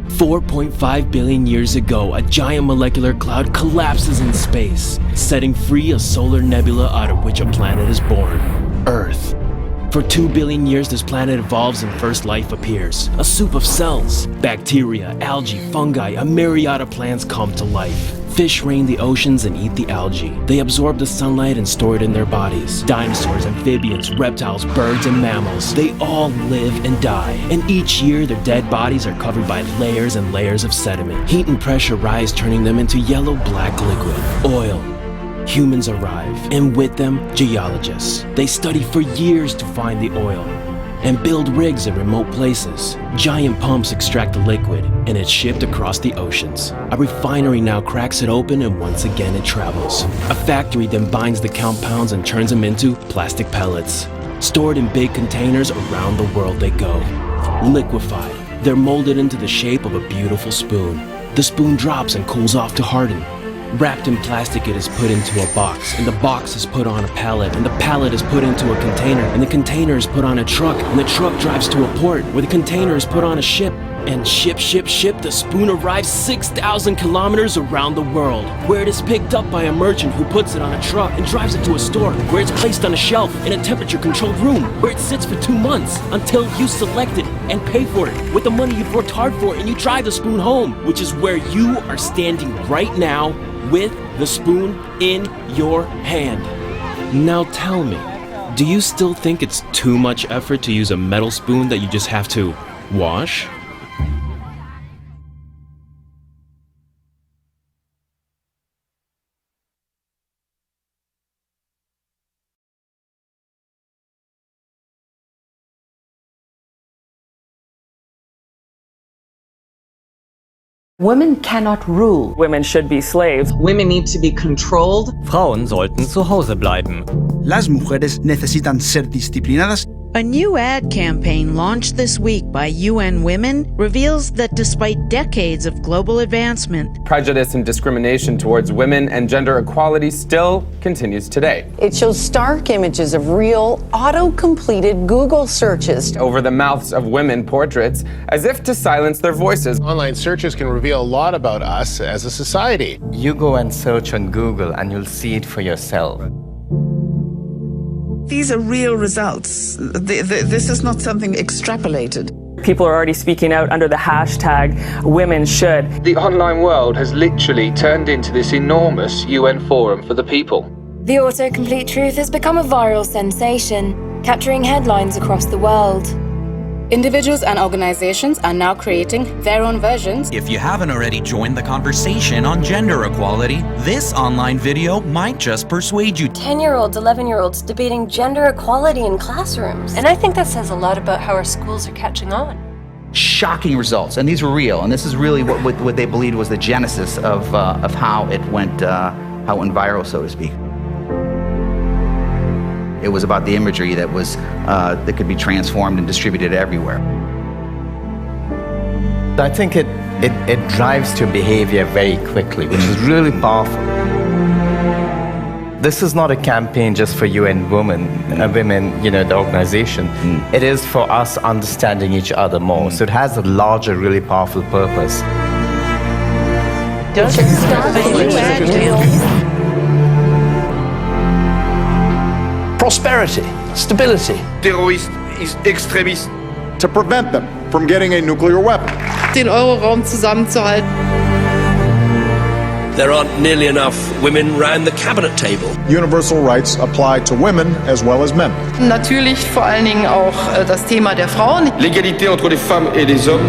4.5 billion years ago, a giant molecular cloud collapses in space, setting free a solar nebula out of which a planet is born, Earth. For 2 billion years, this planet evolves and first life appears. A soup of cells. Bacteria, algae, fungi, a myriad of plants come to life. Fish rain the oceans and eat the algae. They absorb the sunlight and store it in their bodies. Dinosaurs, amphibians, reptiles, birds, and mammals, they all live and die. And each year, their dead bodies are covered by layers and layers of sediment. Heat and pressure rise, turning them into yellow-black liquid, oil. Humans arrive, and with them, geologists. They study for years to find the oil and build rigs in remote places. Giant pumps extract the liquid, and it's shipped across the oceans. A refinery now cracks it open, and once again it travels. A factory then binds the compounds and turns them into plastic pellets. Stored in big containers, around the world they go. Liquefied, they're molded into the shape of a beautiful spoon. The spoon drops and cools off to harden. Wrapped in plastic, it is put into a box, and the box is put on a pallet, and the pallet is put into a container, and the container is put on a truck, and the truck drives to a port, where the container is put on a ship. And ship, the spoon arrives 6,000 kilometers around the world, where it is picked up by a merchant who puts it on a truck and drives it to a store, where it's placed on a shelf in a temperature-controlled room, where it sits for 2 months until you select it and pay for it with the money you've worked hard for, and you drive the spoon home, which is where you are standing right now with the spoon in your hand. Now tell me, do you still think it's too much effort to use a metal spoon that you just have to wash? Women cannot rule. Women should be slaves. Women need to be controlled. Frauen sollten zu Hause bleiben. Las mujeres necesitan ser disciplinadas. A new ad campaign launched this week by UN Women reveals that despite decades of global advancement, prejudice and discrimination towards women and gender equality still continues today. It shows stark images of real, auto-completed Google searches over the mouths of women portraits as if to silence their voices. Online searches can reveal a lot about us as a society. You go and search on Google and you'll see it for yourself. These are real results. This is not something extrapolated. People are already speaking out under the hashtag Women Should. The online world has literally turned into this enormous UN forum for the people. The autocomplete truth has become a viral sensation, capturing headlines across the world. Individuals and organizations are now creating their own versions. If you haven't already joined the conversation on gender equality, this online video might just persuade you. 10-year-olds, 11-year-olds debating gender equality in classrooms. And I think that says a lot about how our schools are catching on. Shocking results, and these were real, and this is really what they believed was the genesis of how it went viral, so to speak. It was about the imagery that was that could be transformed and distributed everywhere. I think it drives to behavior very quickly, which is really powerful. This is not a campaign just for UN Women, the organization. It is for us understanding each other more. So it has a larger, really powerful purpose. Don't you stop. Prosperity, stability. Terrorist is extremist. To prevent them from getting a nuclear weapon. Den Euroraum zusammenzuhalten. There aren't nearly enough women round the cabinet table. Universal rights apply to women as well as men. Natürlich vor allen Dingen auch das Thema der Frauen. L'égalité entre les femmes et les hommes.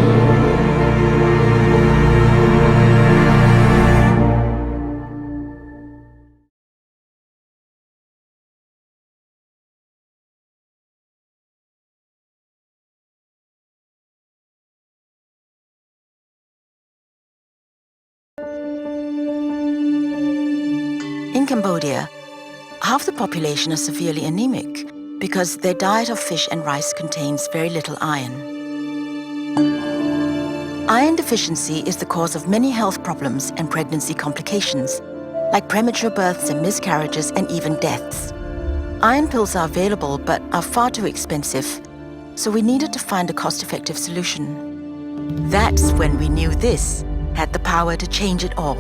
In Cambodia, half the population are severely anemic because their diet of fish and rice contains very little iron. Iron deficiency is the cause of many health problems and pregnancy complications, like premature births and miscarriages and even deaths. Iron pills are available but are far too expensive, so we needed to find a cost-effective solution. That's when we knew this had the power to change it all.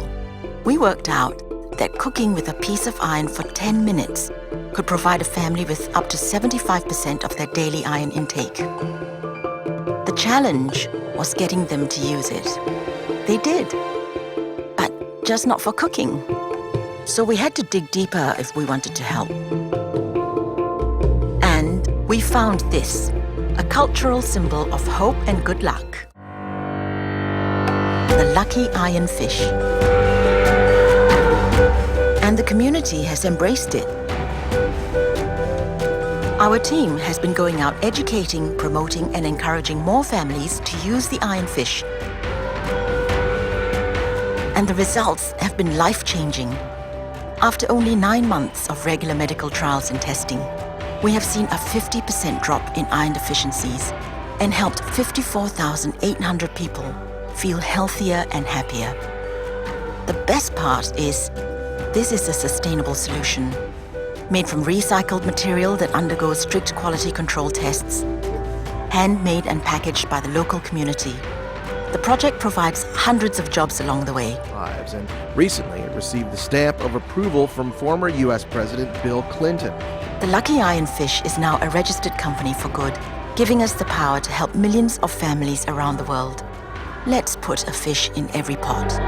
We worked out that cooking with a piece of iron for 10 minutes could provide a family with up to 75% of their daily iron intake. The challenge was getting them to use it. They did, but just not for cooking. So we had to dig deeper if we wanted to help. And we found this, a cultural symbol of hope and good luck. The lucky iron fish. And the community has embraced it. Our team has been going out educating, promoting, and encouraging more families to use the iron fish. And the results have been life-changing. After only 9 months of regular medical trials and testing, we have seen a 50% drop in iron deficiencies and helped 54,800 people feel healthier and happier. The best part is, this is a sustainable solution, made from recycled material that undergoes strict quality control tests, handmade and packaged by the local community. The project provides hundreds of jobs along the way. And recently it received the stamp of approval from former U.S. President Bill Clinton. The Lucky Iron Fish is now a registered company for good, giving us the power to help millions of families around the world. Let's put a fish in every pot.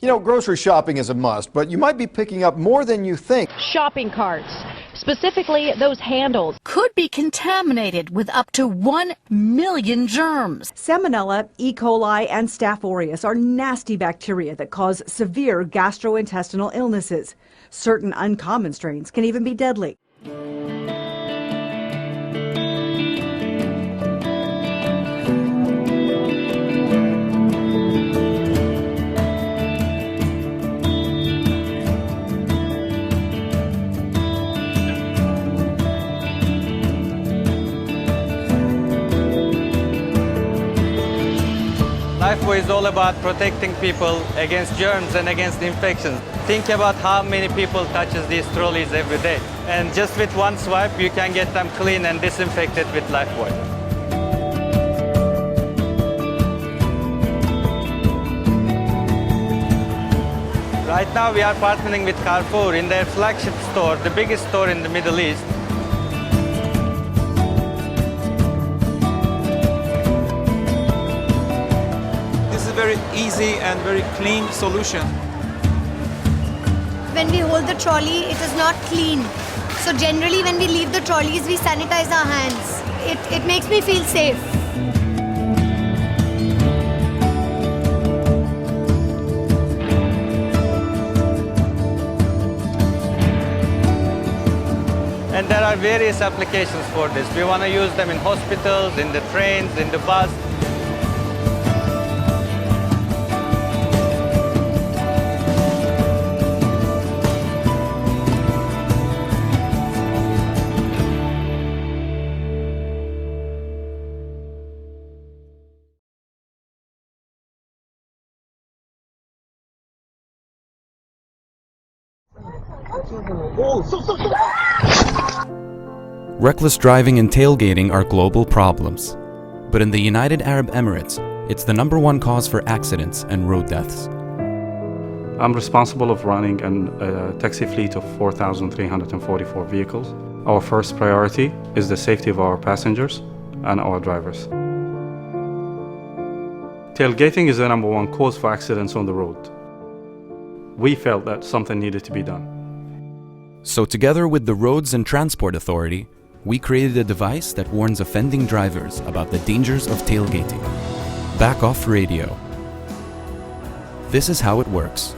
You know, grocery shopping is a must, but you might be picking up more than you think. Shopping carts, specifically those handles, could be contaminated with up to 1 million germs. Salmonella, E. coli, and Staph aureus are nasty bacteria that cause severe gastrointestinal illnesses. Certain uncommon strains can even be deadly. Lifebuoy is all about protecting people against germs and against infections. Think about how many people touches these trolleys every day. And just with one swipe, you can get them clean and disinfected with Lifebuoy. Right now we are partnering with Carrefour in their flagship store, the biggest store in the Middle East. Very easy and very clean solution. When we hold the trolley, it is not clean. So generally when we leave the trolleys, we sanitize our hands. It makes me feel safe. And there are various applications for this. We want to use them in hospitals, in the trains, in the bus. Reckless driving and tailgating are global problems. But in the United Arab Emirates, it's the #1 cause for accidents and road deaths. I'm responsible of running a taxi fleet of 4,344 vehicles. Our first priority is the safety of our passengers and our drivers. Tailgating is the #1 cause for accidents on the road. We felt that something needed to be done. So together with the Roads and Transport Authority, we created a device that warns offending drivers about the dangers of tailgating. Back Off Radio. This is how it works.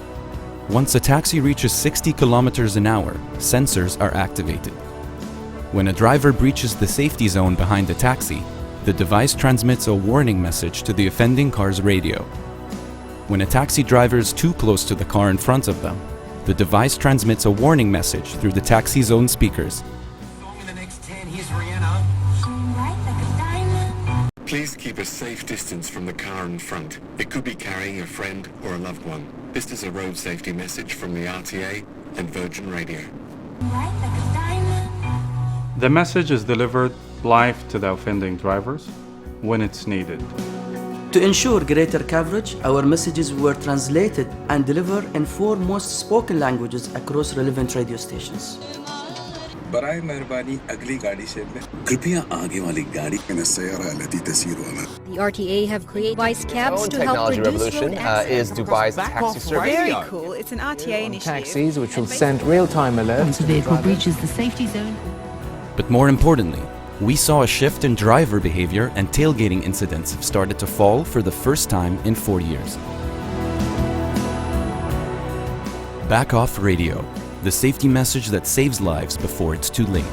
Once a taxi reaches 60 kilometers an hour, sensors are activated. When a driver breaches the safety zone behind the taxi, the device transmits a warning message to the offending car's radio. When a taxi driver is too close to the car in front of them, the device transmits a warning message through the taxi zone speakers. Please keep a safe distance from the car in front. It could be carrying a friend or a loved one. This is a road safety message from the RTA and Virgin Radio. The message is delivered live to the offending drivers when it's needed. To ensure greater coverage, our messages were translated and delivered in 4 most spoken languages across relevant radio stations. बराए मेहरबानी अगली गाड़ी से कृपया आगे वाली गाड़ी में सयारा लती तस्वीर वाला. The RTA have created device caps to help technology reduce revolution road accidents is Dubai's taxi service. Very cool. It's an RTA initiative. Taxis which will send real-time alerts. Once a vehicle breaches the safety zone. But more importantly, we saw a shift in driver behavior, and tailgating incidents have started to fall for the first time in 4 years. Back Off Radio, the safety message that saves lives before it's too late.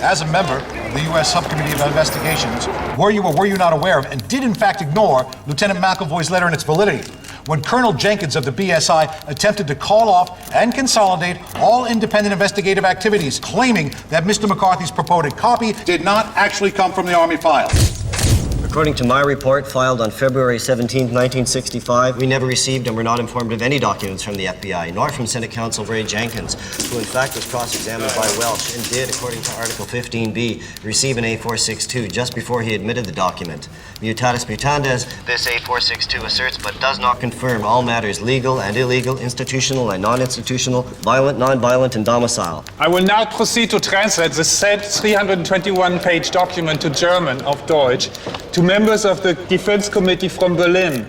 As a member of the U.S. Subcommittee of Investigations, were you or were you not aware of, and did in fact ignore, Lieutenant McElvoy's letter and its validity, when Colonel Jenkins of the BSI attempted to call off and consolidate all independent investigative activities, claiming that Mr. McCarthy's purported copy did not actually come from the Army files? According to my report filed on February 17, 1965, we never received and were not informed of any documents from the FBI, nor from Senate Counsel Ray Jenkins, who in fact was cross-examined by Welch and did, according to Article 15B, receive an A462 just before he admitted the document. Mutatis mutandis, this A462 asserts but does not confirm all matters legal and illegal, institutional and non-institutional, violent, non-violent, and domicile. I will now proceed to translate the said 321-page document to German auf Deutsch to members of the Defense Committee from Berlin.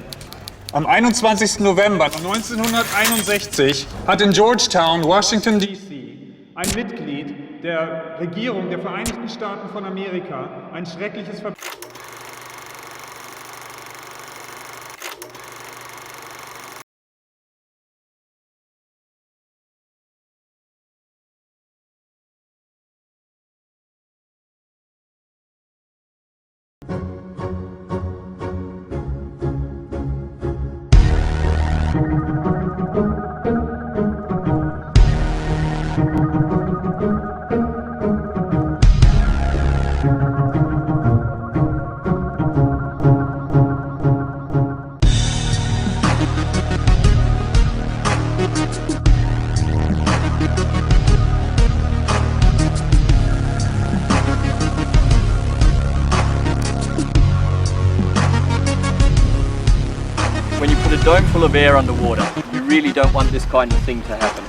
Am 21. November 1961 hat in Georgetown, Washington, D.C. ein Mitglied der Regierung der Vereinigten Staaten von Amerika ein schreckliches Verbrechen. When you put a dome full of air underwater, you really don't want this kind of thing to happen.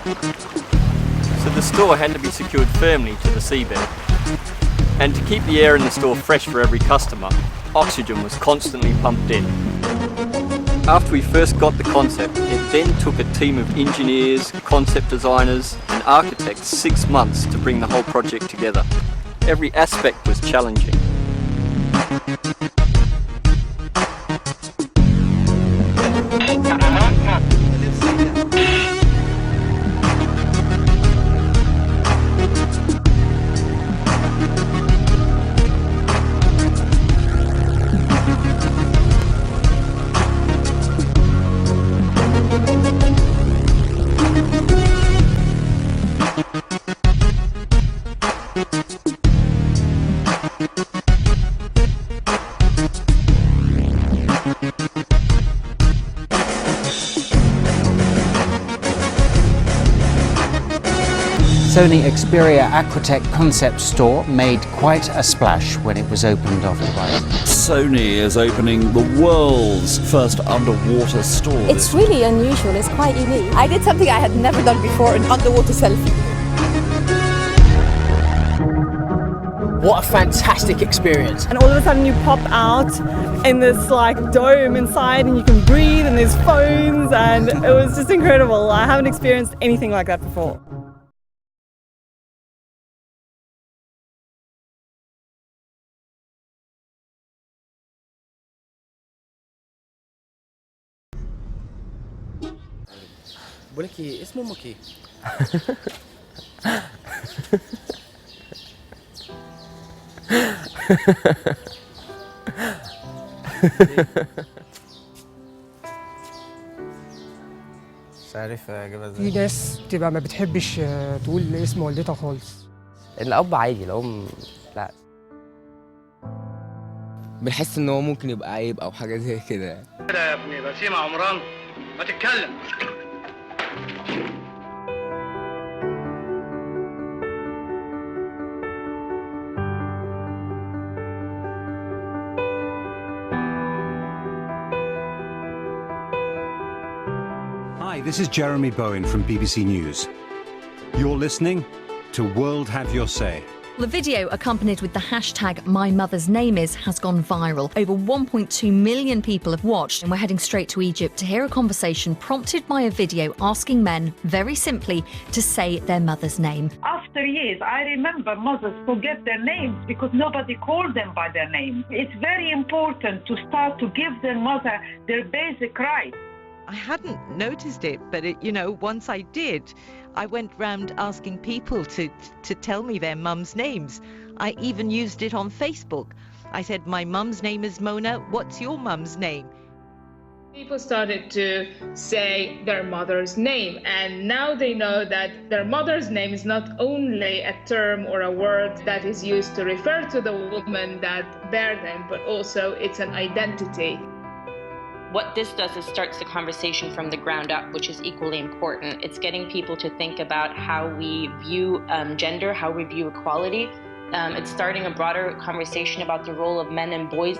So the store had to be secured firmly to the seabed. And to keep the air in the store fresh for every customer, oxygen was constantly pumped in. After we first got the concept, it then took a team of engineers, concept designers and architects 6 months to bring the whole project together. Every aspect was challenging. Sony Xperia Aquatech concept store made quite a splash when it was opened off Dubai. Sony is opening the world's first underwater store. It's really unusual, it's quite unique. I did something I had never done before, an underwater selfie. What a fantastic experience. And all of a sudden you pop out in this like dome inside and you can breathe and there's phones and it was just incredible. I haven't experienced anything like that before. بقولك ايه اسمه امك ايه؟ مش عارف اجيبها في ناس بتبقى ما بتحبش تقول اسم والدتها خالص. الاب عادي، الام لا. بنحس ان هو ممكن يبقى عيب او حاجه زي كده. يا ابني بسيمة عمران ما تتكلم. Hi, this is Jeremy Bowen from BBC News. You're listening to World Have Your Say. The video, accompanied with the hashtag #MyMother'sNameIs, has gone viral. Over 1.2 million people have watched, and we're heading straight to Egypt to hear a conversation prompted by a video asking men, very simply, to say their mother's name. After years, I remember mothers forget their names because nobody called them by their name. It's very important to start to give their mother their basic rights. I hadn't noticed it, but once I did, I went round asking people to tell me their mum's names. I even used it on Facebook. I said, my mum's name is Mona, what's your mum's name? People started to say their mother's name, and now they know that their mother's name is not only a term or a word that is used to refer to the woman that bear them, but also it's an identity. What this does is starts the conversation from the ground up, which is equally important. It's getting people to think about how we view gender, how we view equality. It's starting a broader conversation about the role of men and boys.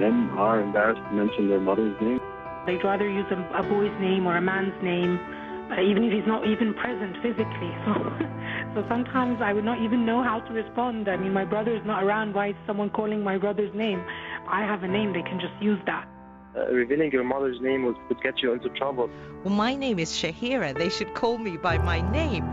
Men are embarrassed to mention their mother's name. They'd rather use a boy's name or a man's name, even if he's not even present physically. So sometimes I would not even know how to respond. I mean, my brother's not around. Why is someone calling my brother's name? I have a name, they can just use that. Revealing your mother's name would get you into trouble. Well, my name is Shahira. They should call me by my name.